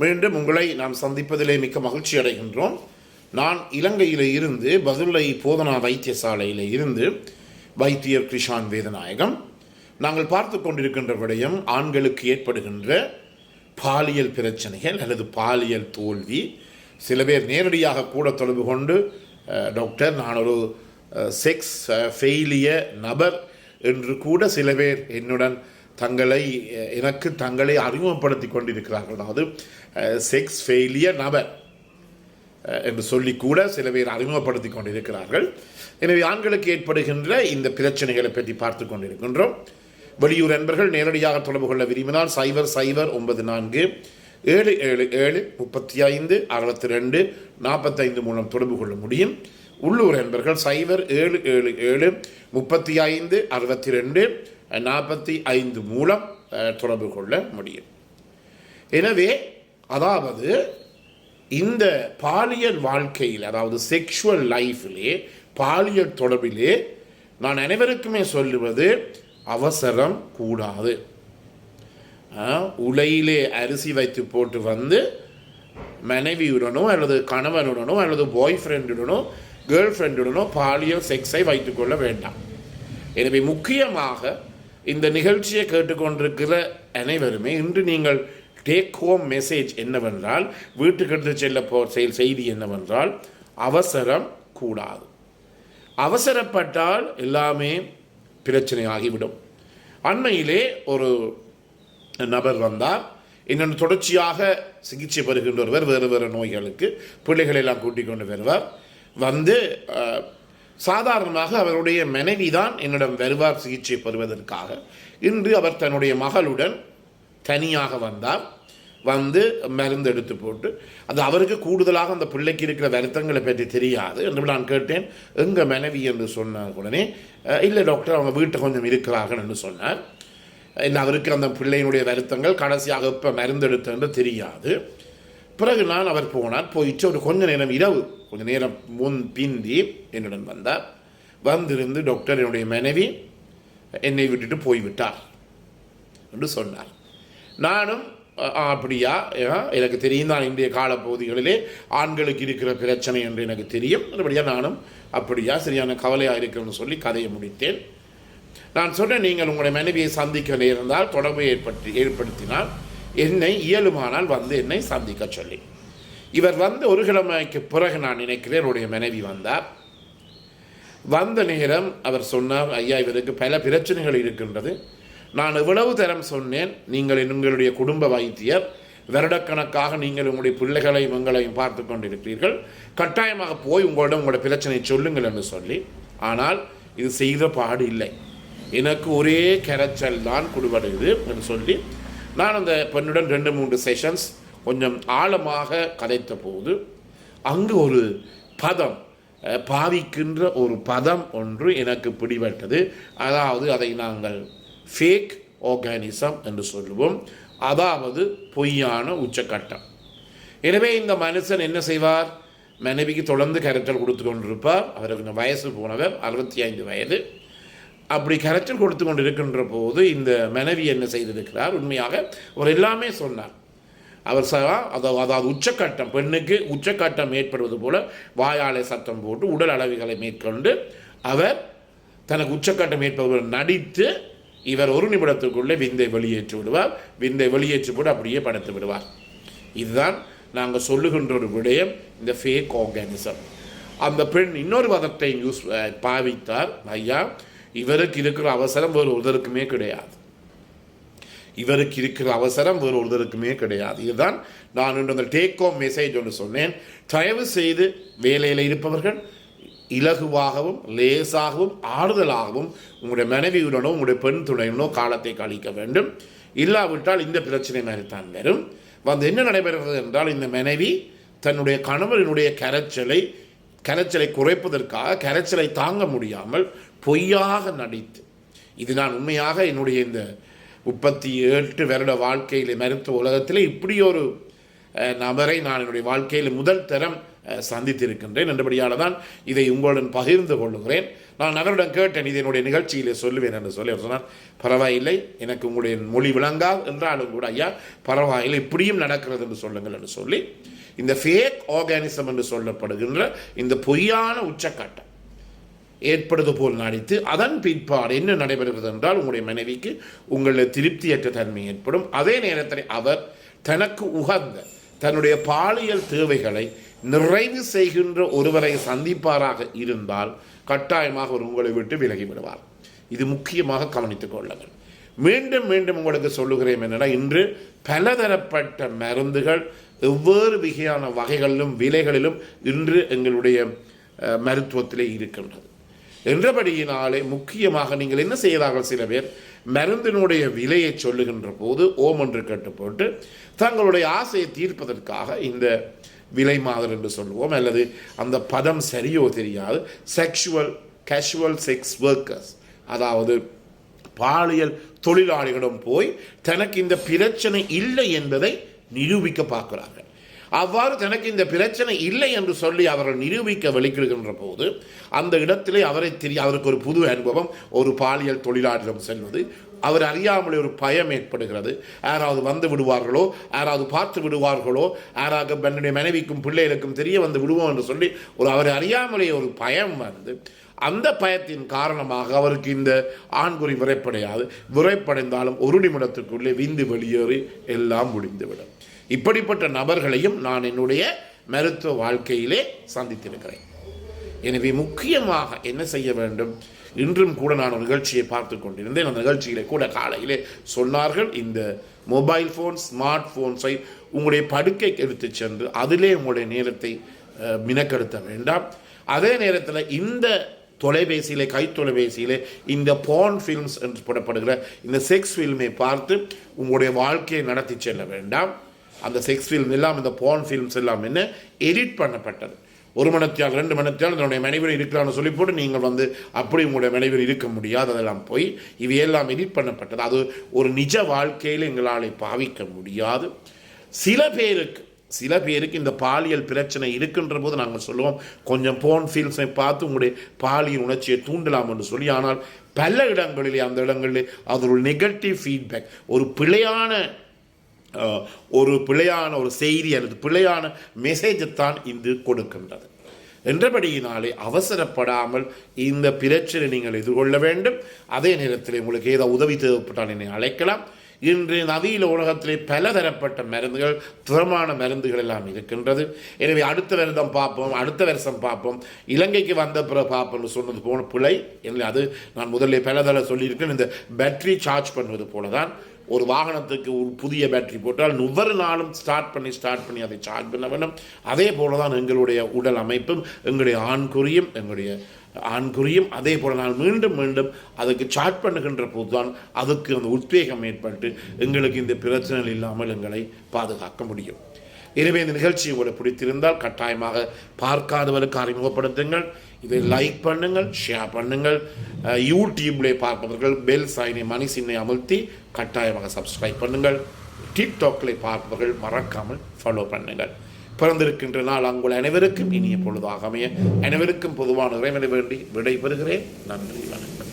மீண்டும் உங்களை நாம் சந்திப்பதிலே மிக்க மகிழ்ச்சி அடைகின்றோம். நான் இலங்கையில் இருந்து பதுளை போதனா வைத்தியசாலையில் இருந்து வைத்தியர் கிருஷான் வேதநாயகம். நாங்கள் பார்த்து கொண்டிருக்கின்ற விடயம் ஆண்களுக்கு ஏற்படுகின்ற பாலியல் பிரச்சனைகள் அல்லது பாலியல் தோல்வி. சில பேர் நேரடியாக கூட தொடர்பு கொண்டு, டாக்டர் நான் ஒரு செக்ஸ் ஃபெயிலியர் நபர் என்று கூட சில பேர் என்னுடன் தங்களை அறிமுகப்படுத்தி கொண்டிருக்கிறார்கள். அதாவது செக்ஸ் ஃபெயிலியர் நபர் என்று சொல்லி கூட சில பேர் அறிமுகப்படுத்தி கொண்டிருக்கிறார்கள். எனவே ஆண்களுக்கு ஏற்படுகின்ற இந்த பிரச்சனைகளை பற்றி பார்த்து கொண்டிருக்கின்றோம். வெளியூர் நண்பர்கள் நேரடியாக தொடர்பு கொள்ள விரும்பினால் 0094 777 35 62 45 மூலம் தொடர்பு கொள்ள முடியும். உள்ளூர் நண்பர்கள் 0777 35 62 45 மூலம் தொடர்பு கொள்ள முடியும். எனவே அதாவது இந்த பாலியல் வாழ்க்கையில், அதாவது செக்ஷுவல் லைஃபிலே, பாலியல் தொடர்பிலே நான் அனைவருக்குமே சொல்லுவது அவசரம் கூடாது. உலையிலே அரிசி வைத்து போட்டு வந்து மனைவியுடனோ அல்லது கணவனுடனோ அல்லது பாய் ஃப்ரெண்டுடனோ கேர்ள் ஃப்ரெண்டுடனோ பாலியல் செக்ஸை வைத்துக்கொள்ள வேண்டாம். எனவே முக்கியமாக இந்த நிகழ்ச்சியை கேட்டுக்கொண்டிருக்கிற அனைவருமே இன்று நீங்கள் டேக் ஹோம் மெசேஜ் என்னவென்றால், வீட்டுக்கு எடுத்து செல்ல செய்தி என்னவென்றால், அவசரம் கூடாது. அவசரப்பட்டால் எல்லாமே பிரச்சனையாகிவிடும். அண்மையிலே ஒரு நபர் வந்தார். இன்னொன்று தொடர்ச்சியாக சிகிச்சை பெறுகின்ற ஒருவர் வேறு நோய்களுக்கு பிள்ளைகளை எல்லாம் கூட்டிக் கொண்டு வருவார். வந்து சாதாரணமாக அவருடைய மனைவி தான் என்னிடம் வருவார் சிகிச்சை பெறுவதற்காக. இன்று அவர் தன்னுடைய மகளுடன் தனியாக வந்தார். வந்து மருந்து எடுத்து போட்டு, அது அவருக்கு கூடுதலாக அந்த பிள்ளைக்கு இருக்கிற வருத்தங்களை பற்றி தெரியாது என்று நான் கேட்டேன். எங்கள் மனைவி என்று சொன்ன உடனே, இல்லை டாக்டர் அவங்க வீட்டை கொஞ்சம் இருக்கிறார்கள் என்று சொன்னார். இல்லை, அவருக்கு அந்த பிள்ளையினுடைய வருத்தங்கள் கடைசியாக இப்போ மருந்து எடுத்தது தெரியாது. பிறகு நான் அவர் போனார். போயிட்டு ஒரு கொஞ்ச நேரம் பிந்தி என்னுடன் வந்தார். வந்திருந்து, டாக்டர் என்னுடைய மனைவி என்னை விட்டுட்டு போய்விட்டார் என்று சொன்னார். நானும் அப்படியா, எனக்கு தெரியும் தான் இன்றைய காலப்பகுதிகளிலே ஆண்களுக்கு இருக்கிற பிரச்சனை என்று எனக்கு தெரியும். அப்படியா, நானும் அப்படியா, சரியான கவலையாக இருக்குன்னு சொல்லி கதையை முடித்தேன். நான் சொன்னேன், நீங்கள் உங்களுடைய மனைவியை சந்திக்க நேர்ந்தால் தொடர்பை ஏற்படுத்தினால் என்னை இயலுமானால் வந்து என்னை சந்திக்க சொல்லி. இவர் வந்து ஒரு கிழமைக்கு பிறகு நான் நினைக்கிறேன் என்னுடைய மனைவி வந்தார். வந்த நேரம் அவர் சொன்னார், ஐயா இவருக்கு பல பிரச்சனைகள் இருக்கின்றது. நான் எவ்வளவு தரம் சொன்னேன், நீங்கள் உங்களுடைய குடும்ப வைத்தியர், வருடக்கணக்காக நீங்கள் உங்களுடைய பிள்ளைகளையும் எங்களையும் பார்த்து கொண்டிருக்கிறீர்கள், கட்டாயமாக போய் உங்களுடைய பிரச்சனையை சொல்லுங்கள் என்று சொல்லி. ஆனால் இது செய்த பாடு இல்லை. எனக்கு ஒரே கரைச்சல் தான் குடுபடுது என்று சொல்லி நான் அந்த பெண்ணுடன் 2-3 செஷன்ஸ் கொஞ்சம் ஆழமாக கதைத்த போது அங்கு ஒரு பதம், பாவிக்கின்ற ஒரு பதம் ஒன்று எனக்கு பிடிபட்டது. அதாவது அதை நாங்கள் ஃபேக் ஆர்கானிசம் என்று சொல்லுவோம். அதாவது பொய்யான உச்சக்கட்டம். எனவே இந்த மனுஷன் என்ன செய்வார், மனைவிக்கு தொடர்ந்து கரைச்சல் கொடுத்து கொண்டிருப்பார். அவருக்கு வயசு போனவர், 65 வயது. அப்படி கரைச்சல் கொடுத்து கொண்டு இருக்கின்ற போது இந்த மனைவி என்ன செய்திருக்கிறார், உண்மையாக அவர் எல்லாமே சொன்னார். அவர் அதாவது உச்சக்கட்டம், பெண்ணுக்கு உச்சக்கட்டம் ஏற்படுவது போல வாயாலை சத்தம் போட்டு உடல் அளவுகளை மேற்கொண்டு அவர் தனக்கு உச்சக்கட்டம் ஏற்படுவது நடித்து இவர் 1 நிமிடத்துக்குள்ளே விந்தை வெளியேற்றி விடுவார். விந்தை வெளியேற்றி போட்டு அப்படியே படுத்து விடுவார். இதுதான் நாங்கள் சொல்லுகின்ற ஒரு விடயம், இந்த ஃபேக் ஆர்கானிசம். அந்த பெண் இன்னொரு பதத்தை பாவித்தார். ஐயா, இவருக்கு இருக்கிற அவசரம் வேறு ஒருத்தருக்குமே கிடையாது. இவருக்கு இருக்கிற அவசரம் வேறு ஒருத்தருக்குமே கிடையாது. இதுதான் நான் இன்று அந்த டேக் ஹோம் மெசேஜ் ஒன்று சொன்னேன். தயவு செய்து வேலையில் இருப்பவர்கள் இலகுவாகவும் லேசாகவும் ஆறுதலாகவும் உங்களுடைய மனைவியுடனோ உங்களுடைய பெண் துணையுடனோ காலத்தை கழிக்க வேண்டும். இல்லாவிட்டால் இந்த பிரச்சனை மாதிரி தான் வரும். வந்து என்ன நடைபெறுகிறது என்றால், இந்த மனைவி தன்னுடைய கணவனுடைய கரைச்சலை குறைப்பதற்காக கரைச்சலை தாங்க முடியாமல் பொய்யாக நடித்து, இது நான் உண்மையாக என்னுடைய இந்த 38 வருட வாழ்க்கையில் மருத்துவ உலகத்தில் இப்படி ஒரு நபரை நான் என்னுடைய வாழ்க்கையில் முதல் தரம் சந்தித்திருக்கின்றேன். என்றபடியால் தான் இதை உங்களுடன் பகிர்ந்து கொள்ளுகிறேன். நான் அவரிடம் கேட்டேன், இது என்னுடைய நிகழ்ச்சியிலே சொல்லுவேன் என்று சொல்லி அவர் சொன்னார், பரவாயில்லை, எனக்கு உங்களுடைய மொழி விளங்காது என்றாலும் கூட ஐயா பரவாயில்லை, இப்படியும் நடக்கிறது என்று சொல்லுங்கள் என்று சொல்லி இந்த ஃபேக் ஆர்கானிசம் என்று சொல்லப்படுகின்ற இந்த பொய்யான உச்சக்கட்டம் ஏற்படுவது போல் நடித்து அதன் பிற்பாடு என்ன நடைபெறுகிறது என்றால் உங்களுடைய மனைவிக்கு உங்களுடைய திருப்தியற்ற தன்மை ஏற்படும். அதே நேரத்தில் அவர் தனக்கு உகந்த தன்னுடைய பாலியல் தேவைகளை நிறைவு செய்கின்ற ஒருவரை சந்திப்பாராக இருந்தால் கட்டாயமாக அவர் உங்களை விட்டு விலகிவிடுவார். இது முக்கியமாக கவனித்துக் கொள்ளுங்கள். மீண்டும் மீண்டும் உங்களுக்கு சொல்லுகிறேன் என்னன்னா, இன்று பலதரப்பட்ட மருந்துகள் வெவ்வேறு வகையான வகைகளிலும் விலைகளிலும் இன்று எங்களுடைய மருத்துவத்திலே இருக்கின்றது. என்றபடியினாலே முக்கியமாக நீங்கள் என்ன செய்கிறார்கள், சில பேர் மருந்தினுடைய விலையை சொல்லுகின்ற போது ஓம் என்று கேட்டுப்போட்டு தங்களுடைய ஆசையை தீர்ப்பதற்காக இந்த விலை மாதிரி என்று சொல்லுவோம், அல்லது அந்த பதம் சரியோ தெரியாது, கேஷுவல் செக்ஸ் ஒர்க்கர்ஸ், அதாவது பாலியல் தொழிலாளிகளிடம் போய் தனக்கு இந்த பிரச்சனை இல்லை என்பதை நிரூபிக்க பார்க்கிறார்கள். அவ்வாறு தனக்கு இந்த பிரச்சனை இல்லை என்று சொல்லி அவர்கள் நிரூபிக்க வெளிக்கிடுகின்ற போது அந்த இடத்திலே அவருக்கு ஒரு புது அனுபவம், ஒரு பாலியல் தொழிலாளிடம் செல்வது, அவர் அறியாமலே ஒரு பயம் ஏற்படுகிறது. யாராவது வந்து விடுவார்களோ, யாராவது பார்த்து விடுவார்களோ, யாராவது என்னுடைய மனைவிக்கும் பிள்ளைகளுக்கும் தெரிய வந்து விடுவோம் என்று சொல்லி அவர் அறியாமலே ஒரு பயம் வந்து அந்த பயத்தின் காரணமாக அவருக்கு இந்த ஆண்குறி விரைப்படைந்தாலும் ஒரு நிமிடத்திற்குள்ளே விந்து வெளியேறி எல்லாம் முடிந்துவிடும். இப்படிப்பட்ட நபர்களையும் நான் என்னுடைய மருத்துவ வாழ்க்கையிலே சந்தித்திருக்கிறேன். எனவே முக்கியமாக என்ன செய்ய வேண்டும், இன்றும் கூட நான் ஒரு நிகழ்ச்சியை பார்த்து கொண்டிருந்தேன். அந்த நிகழ்ச்சியிலே கூட காலையிலே சொன்னார்கள், இந்த மொபைல் ஃபோன், ஸ்மார்ட் ஃபோன்ஸை உங்களுடைய படுக்கைக்கு எடுத்து சென்று அதிலே உங்களுடைய நேரத்தை மினக்கெடுத்த வேண்டாம். அதே நேரத்தில் இந்த தொலைபேசியிலே, கைத்தொலைபேசியிலே இந்த போர்ன் ஃபில்ம்ஸ் என்று போடப்படுகிற இந்த செக்ஸ் ஃபில்மை பார்த்து உங்களுடைய வாழ்க்கையை நடத்தி செல்ல வேண்டாம். அந்த செக்ஸ் ஃபில்ம் எல்லாம், இந்த போர்ன் ஃபில்ம்ஸ் எல்லாம் என்ன எடிட் பண்ணப்பட்டது. 1 மணித்தியால் 2 மணித்தியால் என்னுடைய மனைவியில் இருக்கலாம்னு சொல்லி போட்டு நீங்கள் வந்து அப்படி உங்களுடைய மனைவியில் இருக்க முடியாது, அதெல்லாம் போய் இவையெல்லாம் எடிட் பண்ணப்பட்டது. அது ஒரு நிஜ வாழ்க்கையில் எங்களால் பாவிக்க முடியாது. சில பேருக்கு இந்த பாலியல் பிரச்சனை இருக்கின்ற போது நாங்கள் சொல்லுவோம், கொஞ்சம் போர்ன் ஃபில்ம்ஸை பார்த்து உங்களுடைய பாலியல் உணர்ச்சியை தூண்டலாம் என்று சொல்லி. ஆனால் பல இடங்களிலே அந்த இடங்களிலே அது ஒரு நெகட்டிவ் ஃபீட்பேக், ஒரு பிழையான ஒரு செய்தி அல்லது பிழையான மெசேஜைத்தான் இது கொடுக்கின்றது. என்றபடியினாலே அவசரப்படாமல் இந்த பிரச்சனை நீங்கள் எதிர்கொள்ள வேண்டும். அதே நேரத்தில் உங்களுக்கு ஏதாவது உதவி தேவைப்பட்டால் என்னை அழைக்கலாம். இன்று நவீன உலகத்திலே பலதரப்பட்ட மருந்துகள், திறமான மருந்துகள் எல்லாம் இருக்கின்றது. எனவே அடுத்த வருஷம் பார்ப்போம், இலங்கைக்கு வந்த பிறகு பார்ப்போம்னு சொன்னது போன பிழை இல்லை. அது நான் முதல்ல பலதர சொல்லியிருக்கேன். இந்த பேட்டரி சார்ஜ் பண்ணுவது போல தான், ஒரு வாகனத்துக்கு ஒரு புதிய பேட்டரி போட்டால் ஒவ்வொரு நாளும் ஸ்டார்ட் பண்ணி அதை சார்ஜ் பண்ண வேண்டும். அதே போல தான் எங்களுடைய உடல் அமைப்பும், எங்களுடைய ஆண்குறியும் அதே போல நான் மீண்டும் அதுக்கு சார்ஜ் பண்ணுகின்ற போது தான் அதுக்கு அந்த உத்வேகம் ஏற்பட்டு எங்களுக்கு இந்த பிரச்சனைகள் இல்லாமல் எங்களை பாதுகாக்க முடியும். எனவே இந்த நிகழ்ச்சி உங்களுக்கு பிடித்திருந்தால் கட்டாயமாக பார்க்காதவருக்கு அறிமுகப்படுத்துங்கள். இதை லைக் பண்ணுங்கள், ஷேர் பண்ணுங்கள். யூடியூப்லே பார்ப்பவர்கள் பெல் சைனை, மணி சின்னை அமுழ்த்தி கட்டாயமாக சப்ஸ்கிரைப் பண்ணுங்கள். டிக்டாக்ல பார்ப்பவர்கள் மறக்காமல் ஃபாலோ பண்ணுங்கள். பிறந்திருக்கின்ற நாள் உங்கள் அனைவருக்கும் இனிய பொழுதாக அமைய அனைவருக்கும் பொதுவான இறைவனை வேண்டி விடைபெறுகிறேன். நன்றி, வணக்கம்.